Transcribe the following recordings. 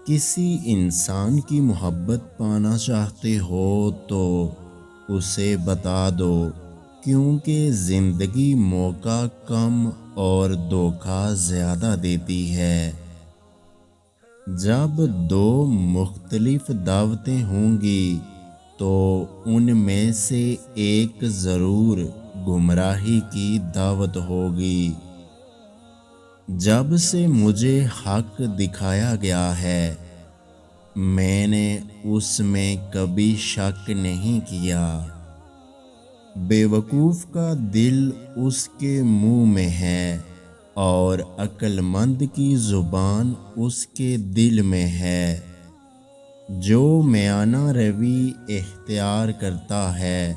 کسی انسان کی محبت پانا چاہتے ہو تو اسے بتا دو، کیونکہ زندگی موقع کم اور دھوکہ زیادہ دیتی ہے۔ جب دو مختلف دعوتیں ہوں گی تو ان میں سے ایک ضرور گمراہی کی دعوت ہوگی۔ جب سے مجھے حق دکھایا گیا ہے، میں نے اس میں کبھی شک نہیں کیا۔ بے وقوف کا دل اس کے منہ میں ہے اور عقل مند کی زبان اس کے دل میں ہے۔ جو میانہ روی اختیار کرتا ہے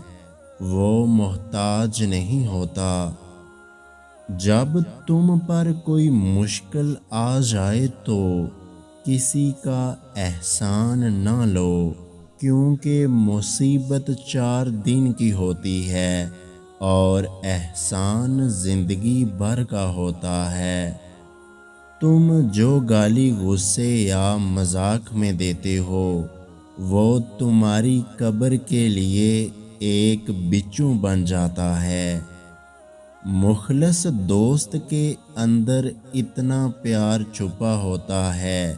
وہ محتاج نہیں ہوتا۔ جب تم پر کوئی مشکل آ جائے تو کسی کا احسان نہ لو، کیونکہ مصیبت 4 دن کی ہوتی ہے اور احسان زندگی بھر کا ہوتا ہے۔ تم جو گالی غصے یا مذاق میں دیتے ہو وہ تمہاری قبر کے لیے ایک بچھو بن جاتا ہے۔ مخلص دوست کے اندر اتنا پیار چھپا ہوتا ہے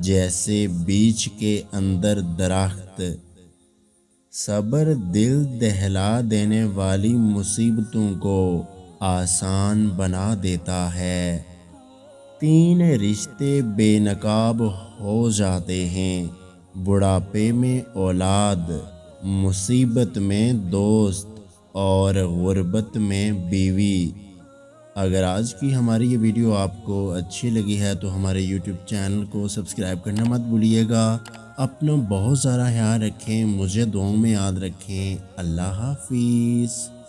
جیسے بیج کے اندر درخت۔ صبر دل دہلا دینے والی مصیبتوں کو آسان بنا دیتا ہے۔ 3 رشتے بے نقاب ہو جاتے ہیں: بڑھاپے میں اولاد، مصیبت میں دوست اور غربت میں بیوی۔ اگر آج کی ہماری یہ ویڈیو آپ کو اچھی لگی ہے تو ہمارے یوٹیوب چینل کو سبسکرائب کرنا مت بھولیے گا۔ اپنا بہت سارا خیال رکھیں، مجھے دعاؤں میں یاد رکھیں۔ اللہ حافظ۔